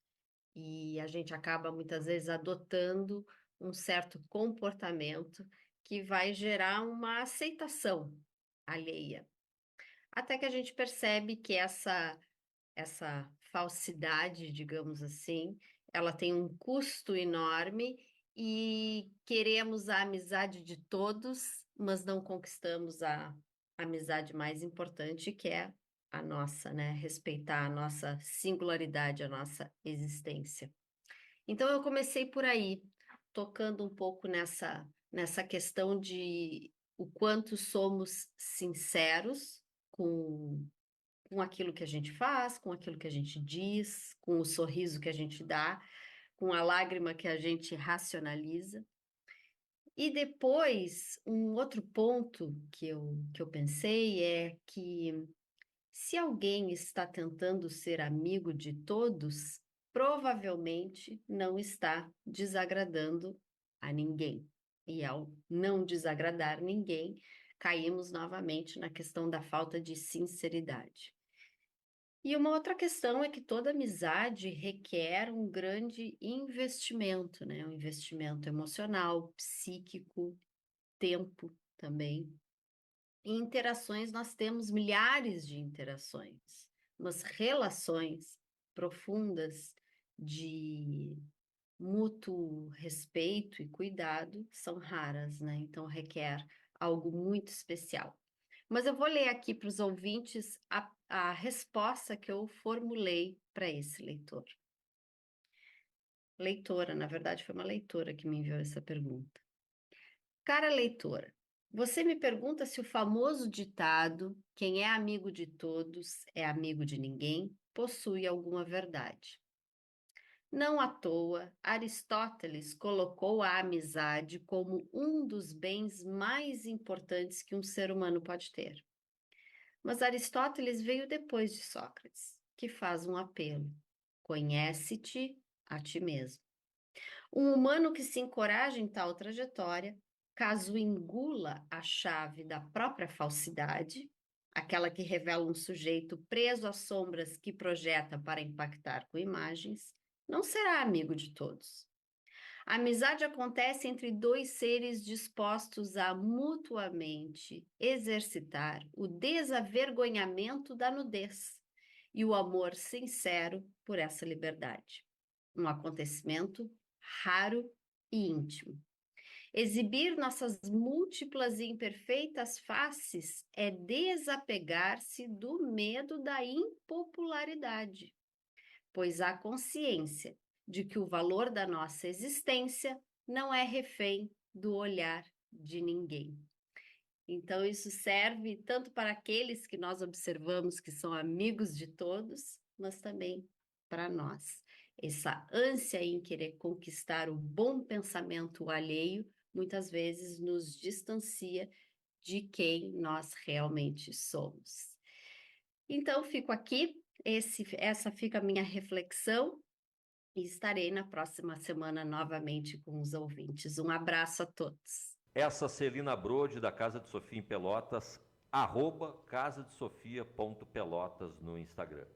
E a gente acaba muitas vezes adotando um certo comportamento que vai gerar uma aceitação alheia. Até que a gente percebe que essa falsidade, digamos assim, ela tem um custo enorme e queremos a amizade de todos, mas não conquistamos a amizade mais importante, que é a nossa, né? Respeitar a nossa singularidade, a nossa existência. Então eu comecei por aí, tocando um pouco nessa questão de o quanto somos sinceros com aquilo que a gente faz, com aquilo que a gente diz, com o sorriso que a gente dá, com a lágrima que a gente racionaliza. E depois, um outro ponto que eu pensei é que se alguém está tentando ser amigo de todos, provavelmente não está desagradando a ninguém. E ao não desagradar ninguém, caímos novamente na questão da falta de sinceridade. E uma outra questão é que toda amizade requer um grande investimento, né? Um investimento emocional, psíquico, tempo também. Em interações, nós temos milhares de interações, mas relações profundas de mútuo respeito e cuidado são raras, né? Então requer algo muito especial. Mas eu vou ler aqui para os ouvintes a resposta que eu formulei para esse leitor. Leitora, na verdade, foi uma leitora que me enviou essa pergunta. Cara leitora, você me pergunta se o famoso ditado "quem é amigo de todos é amigo de ninguém" possui alguma verdade. Não à toa, Aristóteles colocou a amizade como um dos bens mais importantes que um ser humano pode ter. Mas Aristóteles veio depois de Sócrates, que faz um apelo: conhece-te a ti mesmo. Um humano que se encoraja em tal trajetória, caso engula a chave da própria falsidade, aquela que revela um sujeito preso às sombras que projeta para impactar com imagens, não será amigo de todos. A amizade acontece entre dois seres dispostos a mutuamente exercitar o desavergonhamento da nudez e o amor sincero por essa liberdade. Um acontecimento raro e íntimo. Exibir nossas múltiplas e imperfeitas faces é desapegar-se do medo da impopularidade, pois há consciência de que o valor da nossa existência não é refém do olhar de ninguém. Então, isso serve tanto para aqueles que nós observamos que são amigos de todos, mas também para nós. Essa ânsia em querer conquistar o bom pensamento alheio muitas vezes nos distancia de quem nós realmente somos. Então, fico aqui, essa fica a minha reflexão e estarei na próxima semana novamente com os ouvintes. Um abraço a todos. Essa Celina Brode, da Casa de Sofia em Pelotas, @casadesofia.pelotas no Instagram.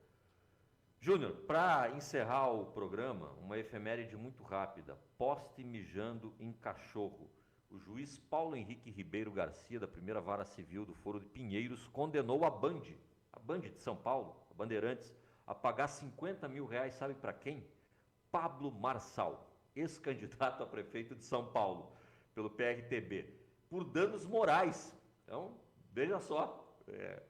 Júnior, para encerrar o programa, uma efeméride muito rápida. Poste mijando em cachorro. O juiz Paulo Henrique Ribeiro Garcia, da primeira vara civil do Foro de Pinheiros, condenou a Band de São Paulo, a Bandeirantes, a pagar R$50 mil, sabe para quem? Pablo Marçal, ex-candidato a prefeito de São Paulo, pelo PRTB, por danos morais. Então, veja só,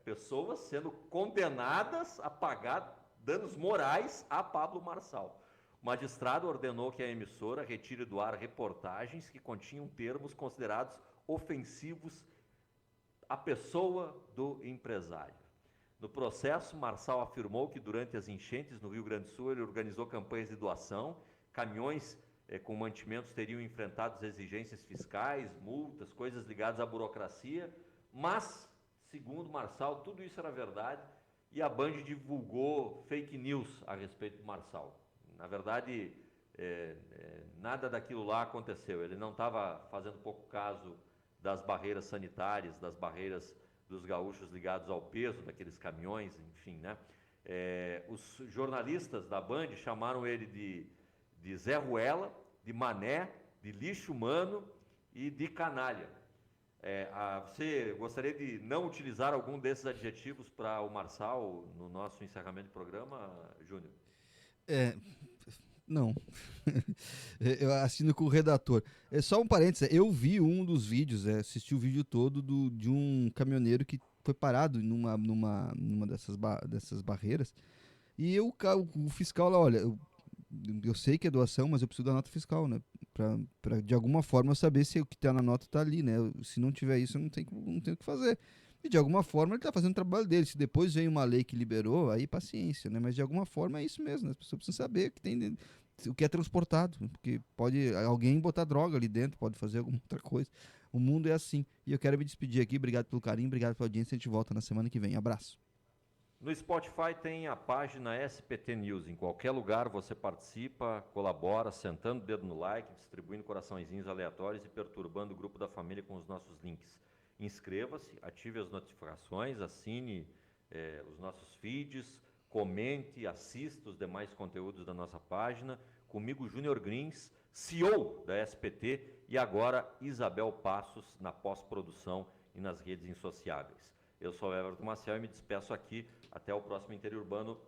pessoas sendo condenadas a pagar danos morais a Pablo Marçal. O magistrado ordenou que a emissora retire do ar reportagens que continham termos considerados ofensivos à pessoa do empresário. No processo, Marçal afirmou que durante as enchentes no Rio Grande do Sul ele organizou campanhas de doação caminhões com mantimentos teriam enfrentado exigências fiscais, multas, coisas ligadas à burocracia, mas, segundo Marçal, tudo isso era verdade e a Band divulgou fake news a respeito do Marçal. Na verdade, nada daquilo lá aconteceu. Ele não estava fazendo pouco caso das barreiras sanitárias, das barreiras dos gaúchos ligados ao peso daqueles caminhões, enfim, né? Os jornalistas da Band chamaram ele de Zé Ruela, de mané, de lixo humano e de canalha. Você gostaria de não utilizar algum desses adjetivos para o Marçal no nosso encerramento de programa, Júnior? Não. Eu assino com o redator. É só um parênteses, eu vi um dos vídeos, assisti o vídeo todo de um caminhoneiro que foi parado numa dessas barreiras. E o fiscal lá, olha, eu sei que é doação, mas eu preciso da nota fiscal, né? Pra de alguma forma eu saber se o que tá na nota tá ali, né? Se não tiver isso, eu não tenho o que fazer. E de alguma forma ele tá fazendo o trabalho dele. Se depois vem uma lei que liberou, aí paciência, né? Mas de alguma forma é isso mesmo, né? As pessoas precisam saber o que é transportado, porque pode alguém botar droga ali dentro, pode fazer alguma outra coisa. O mundo é assim. E eu quero me despedir aqui. Obrigado pelo carinho, obrigado pela audiência. A gente volta na semana que vem. Abraço. No Spotify tem a página SPT News. Em qualquer lugar você participa, colabora, sentando o dedo no like, distribuindo coraçõezinhos aleatórios e perturbando o grupo da família com os nossos links. Inscreva-se, ative as notificações, assine os nossos feeds, comente, assista os demais conteúdos da nossa página. Comigo, Júnior Grins, CEO da SPT, e agora Isabel Passos na pós-produção e nas redes insociáveis. Eu sou o Everton Maciel e me despeço aqui. Até o próximo Interurbano.